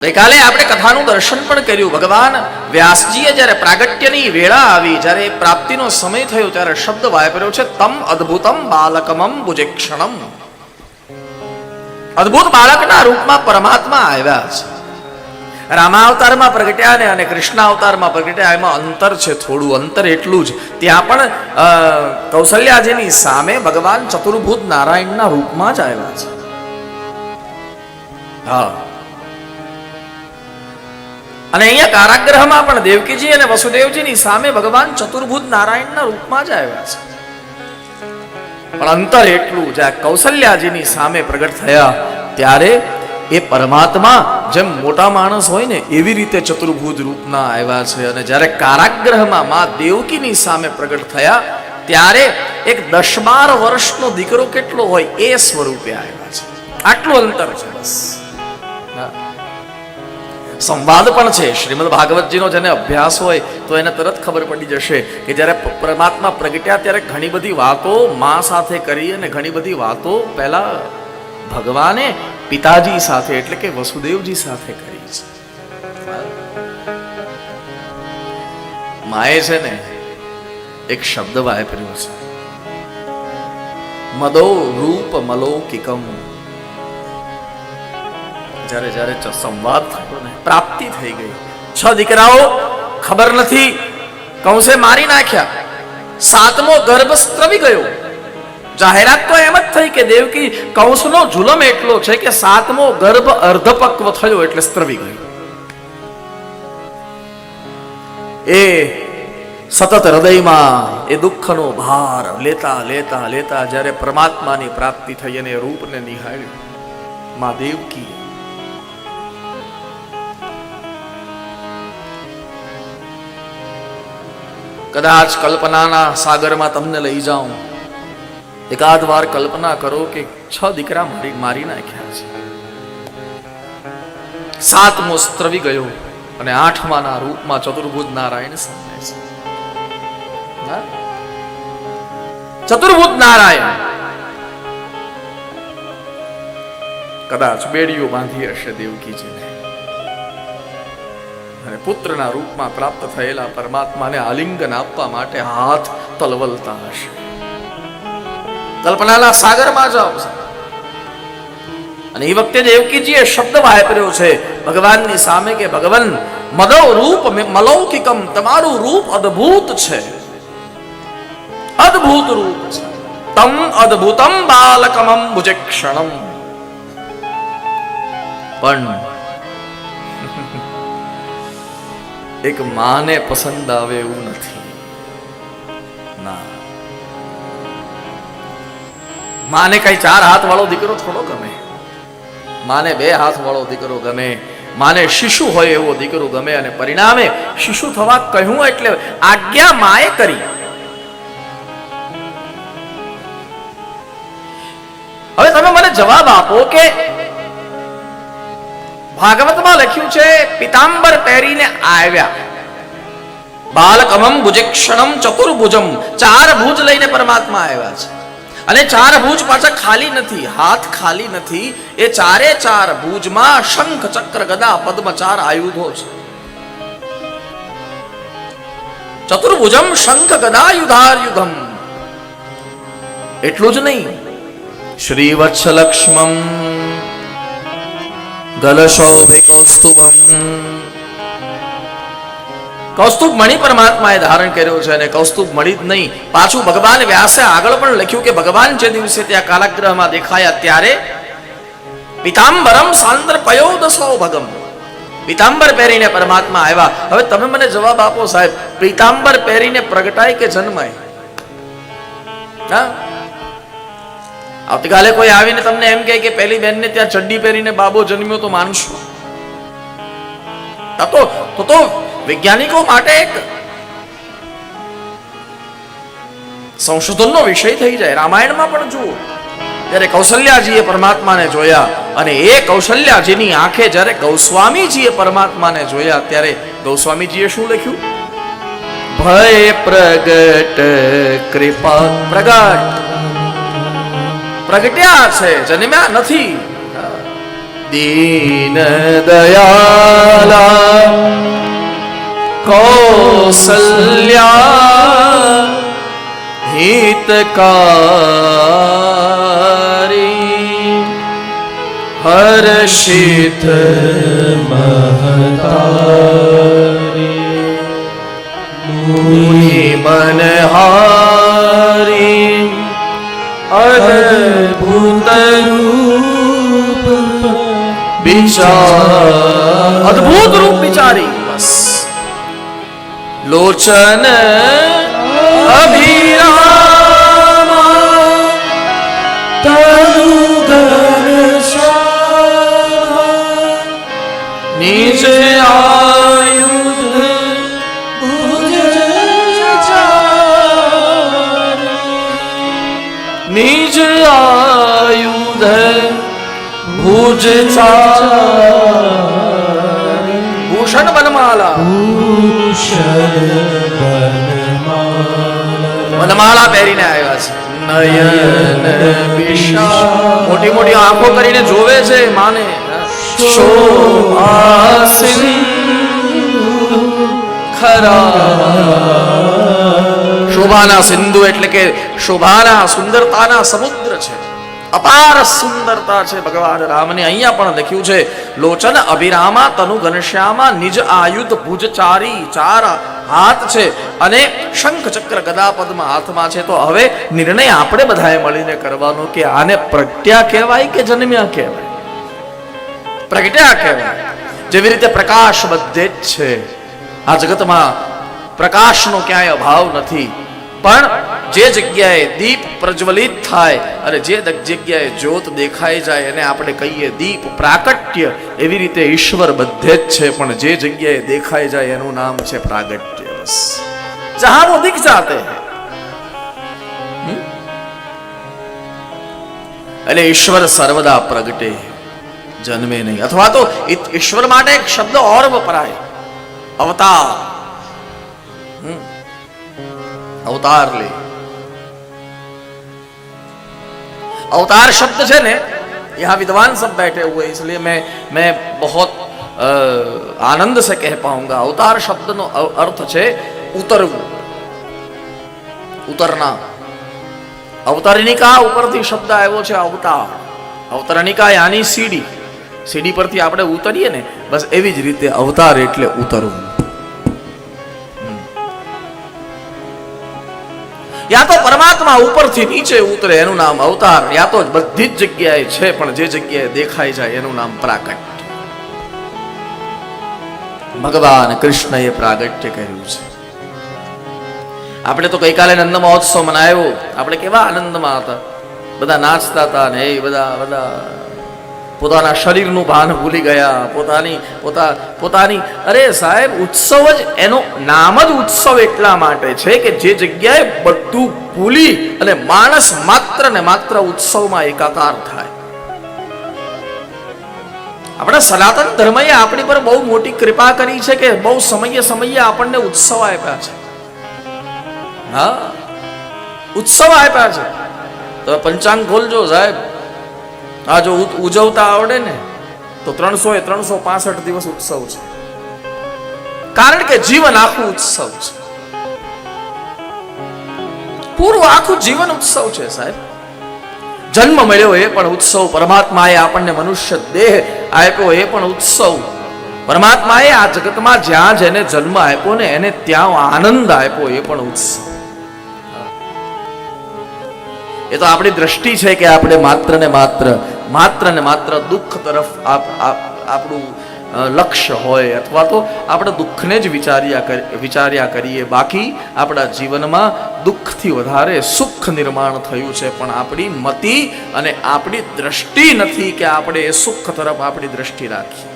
ગઈકાલે આપણે કથાનું દર્શન પણ કર્યું. ભગવાન વ્યાસજીએ જ્યારે પ્રાગટ્યની વેળા આવી, જ્યારે પ્રાપ્તિનો સમય થયો, ત્યારે શબ્દ વાપર્યો છે તમ અદ્ભુતમ બાલકમમ ભુજેક્ષણમ. અદ્ભુત બાળકના રૂપમાં પરમાત્મા આવ્યા છે. રામાવતારમાં પ્રગટ્યા અને કૃષ્ણ અવતારમાં પ્રગટ્યા, એમાં અંતર છે, થોડું અંતર એટલું જ. ત્યાં પણ કૌશલ્યાજીની સામે ભગવાન ચતુર્ભુજ નારાયણના રૂપમાં જ આવ્યા છે. હા, અને અહીંયા કારાગ્રહમાં પણ દેવકીજી અને વસુદેવજીની સામે ભગવાન ચતુર્ભુજ નારાયણના રૂપમાં જ આવ્યા છે. પણ અંતર એટલું, જ્યાં કૌશલ્યાજીની સામે પ્રગટ થયા ત્યારે એ પરમાત્મા જેમ મોટા માણસ હોય ને એવી રીતે ચતુર્ભુજ રૂપના આવ્યા છે. અને જ્યારે કારાગ્રહમાં માં દેવકીની સામે પ્રગટ થયા ત્યારે એક 10-12 વર્ષનો દીકરો કેટલો હોય એ સ્વરૂપે આવ્યા છે. આટલું અંતર છે. બસ સંવાદ પણ છે. શ્રીમદ ભાગવતજીનો જેને અભ્યાસ હોય તો એને તરત ખબર પડી જશે કે જ્યારે પરમાત્મા પ્રગટ્યા ત્યારે ઘણી બધી વાતો માં સાથે કરી અને ઘણી બધી વાતો પહેલા ભગવાને પિતાજી સાથે એટલે કે વસુદેવજી સાથે કરી છે. માએ છે ને એક શબ્દ વાપર્યો છે, મદો રૂપ મલૌકિકમ. જ્યારે જ્યારે સંવાદ થયો ને, પ્રાપ્તિ થઈ ગઈ. 6 દીકરાઓ ખબર નથી કંસે મારી નાખ્યા, 7મો ગર્ભ સ્ત્રવી ગયો. જાહેરાત તો એમ જ થઈ કે દેવકી કંસનો જુલમ એટલો છે કે 7મો ગર્ભ અર્ધપક્વ થયો એટલે સ્ત્રવી ગયો. એ સતત હૃદયમાં એ દુઃખનો ભાર લેતા લેતા લેતા જ્યારે પરમાત્માની પ્રાપ્તિ થઈ અને રૂપને નિહાળ્યું મા દેવકી, કદાચ કલ્પનાના સાગરમાં તમને લઈ જાઉં. એકાદ વાર કલ્પના કરો કે 6 દીકરા મારી નાખ્યા છે, 7મો સ્ત્રવી ગયો અને 8માના રૂપમાં ચતુર્ભુજ નારાયણ સામે છે. ચતુર્ભુજ નારાયણ કદાચ બેડીઓ બાંધી હશે દેવકીજીને અને પુત્રના રૂપમાં પ્રાપ્ત થયેલા પરમાત્માને આલિંગન આપવા માટે હાથ તલવલતા હશે. કલ્પનાના સાગરમાં જાઓ અને એ વખતે દેવકીજીએ શબ્દ વાપર્યો છે ભગવાનની સામે કે ભગવાન મદો રૂપ મલૌકિકમ, તમારું રૂપ અદ્ભુત છે, અદ્ભુત રૂપ છે. તમ અદ્ભુતમ બાલકમમ ભુજેક્ષણમ. પણ એક માને પસંદ આવે એવું નથી. ના, માને કઈ 4 હાથ વાળો દીકરો થોડો ગમે. માને 2 હાથ વાળો દીકરો ગમે. માને શિશુ હોય એવો દીકરો ગમે. અને પરિણામે શિશુ થવા કહ્યું એટલે આજ્ઞા માએ કરી. હવે તમે મને જવાબ આપો કે ભાગવતમાં લખ્યું છે પિતાંબર પહેરીને આવ્યા, બાલકમમ ભુજેક્ષણમ ચતુર્ભુજમ, 4 ભુજ લઈને પરમાત્મા આવ્યા છે. અને 4 ભુજ પાછા ખાલી નથી, હાથ ખાલી નથી. એ 4 ભુજમાં શંખ ચક્ર ગદા પદ્મ 4 આયુધો છે. ચતુર્ભુજમ શંખ ગદા યુધાયુધમ. એટલું જ નહીં, શ્રી વત્સલક્ષ્મમ ગલશોભે કૌસ્તુભમ. કૌસ્તુભ મણિ પરમાત્માએ ધારણ કર્યો છે. અને કૌસ્તુભ મણિ જ નહીં, પાછું ભગવાન વ્યાસે આગળ પણ લખ્યું કે ભગવાન જે દિવસે ત્યાં કાલાગ્રહમાં દેખાયા ત્યારે પિતાંબરમ સાંદ્ર પયોદસો ભગમ, પિતાંબર પહેરીને પરમાત્મા આવ્યા. હવે તમે મને જવાબ આપો સાહેબ, પિતાંબર પહેરીને પ્રગટાય કે જન્માય? હા, આવતીકાલે કોઈ આવીને તમને એમ કહે કે પેલી બેનને ત્યાં ચડ્ડી પહેરીને બાબો જન્મ્યો તો માનશો? તો વૈજ્ઞાનિકો માટે એક સંશોધનનો વિષય થઈ જાય. રામાયણમાં પણ જુઓ, જ્યારે કૌશલ્યાજીએ પરમાત્માને જોયા અને એ કૌશલ્યાજીની આંખે જ્યારે ગૌસ્વામીજીએ પરમાત્માને જોયા ત્યારે ગૌસ્વામીજીએ શું લખ્યું? ભય પ્રગટ કૃપા પ્રગટ્યા છે, જન્મ્યા નથી. दीन दयाला कौसल्या हितकारी हर्षित महतारी मुनि मनहारी अद्भुत रूप विचार अद्भुत रूप विचारी बस लोचन अभिरामा तनु घनश्यामा निज आयुध भुज चारि निज आयुध भुज चारि भूषण बनमाला વનમાળા પહેરીને આવ્યા છે નયન વિશાળ મોટી મોટી આંખો કરીને જોવે છે માને શોભા સિંધુ ખરા શોભાના સિંધુ એટલે કે શોભાના સુંદરતાના સમુદ્ર છે અપાર સુંદરતા છે ભગવાન રામને અહીંયા પણ લખ્યું છે લોચન અભિરામા તનુ ઘનશ્યામા નિજ આયુધ ભુજચારી ચાર હાથ છે અને શંખ ચક્ર ગદા પદ્મ હાથમાં છે તો હવે નિર્ણય આપણે બધાએ મળીને કરવાનો કે આને પ્રગટ્યા કહેવાય કે જન્મ્યા કહેવાય પ્રગટ્યા કહેવાય જેવી રીતે પ્રકાશ બધે જ છે આ જગતમાં પ્રકાશનો ક્યાંય અભાવ નથી પણ જે જગ્યાએ દીપ પ્રજ્વલિત થાય અને જે જગ્યાએ જ્યોત દેખાઈ જાય એને આપણે કહીએ દીપ પ્રાકટ્ય એવી રીતે ઈશ્વર બધે જ છે પણ જે જગ્યાએ દેખાઈ જાય એનું નામ છે પ્રાગટ્ય બસ જહાં વો દિખ જાતે એટલે ઈશ્વર સર્વદા પ્રગટે જન્મે નહીં અથવા તો ઈશ્વર માટે એક શબ્દ ઓર વપરાય અવતાર अवतार ले अवतार शब्द है ने यहाँ विद्वान सब बैठे हुए इसलिए मैं बहुत आनंद से कह पाऊंगा अवतार शब्द नो अर्थ है उतरવું उतरना अवतरणिका ઉપરથી શબ્દ આવ્યો છે અવતાર અવતરણિકા યાની સીડી પરથી આપણે ઉતરીએ ને બસ એવી જ રીતે અવતાર એટલે ઉતરવું या तो परमात्मा ऊपर थी नीचे उतरे एनु नाम अवतार या तो बधी ज जग्याए छे पण जे जग्याए देखाई जाए एनु नाम प्राकट्य भगवान कृष्ण ए प्रागट्य कर्યું છે આપણે તો ગઈકાલે નંદ મહોત્સવ મનાયો આપણે કેવા આનંદમાં હતા બધા નાચતા હતા ને એ બધા પોતાના શરીરનું ભાન ભૂલી ગયા પોતાની અરે સાહેબ ઉત્સવ જ એનો નામ જ ઉત્સવ એટલા માટે છે કે જે જગ્યાએ બધું ભૂલી અને માણસ માત્ર ને માત્ર ઉત્સવમાં એકાકાર થાય આપણા સનાતન ધર્મએ આપણી પર બહુ મોટી કૃપા કરી છે કે બહુ સમયે આપણને ઉત્સવ આપ્યા છે હા ઉત્સવ આપ્યા છે તો પંચાંગ ખોલજો સાહેબ આ જો ઉજવતા આવડે ને તો 365 દિવસ ઉત્સવ છે કારણ કે જીવન આખું ઉત્સવ છે પૂરું આખું જીવન ઉત્સવ છે સાહેબ જન્મ મળ્યો એ પણ ઉત્સવ પરમાત્માએ આપણને મનુષ્ય દેહ આપ્યો એ પણ ઉત્સવ પરમાત્માએ આ જગતમાં જ્યાં જેને જન્મ આપ્યો ને એને ત્યાં આનંદ આપ્યો એ પણ ઉત્સવ એ તો આપણી દ્રષ્ટિ છે કે આપણે માત્ર ને માત્ર દુઃખ તરફ આપણું લક્ષ્ય હોય અથવા તો આપણે દુઃખને જ વિચાર્યા કરીએ બાકી આપણા જીવનમાં દુઃખથી વધારે સુખ નિર્માણ થયું છે પણ આપણી મતિ અને આપણી દ્રષ્ટિ નથી કે આપણે એ સુખ તરફ આપણી દ્રષ્ટિ રાખીએ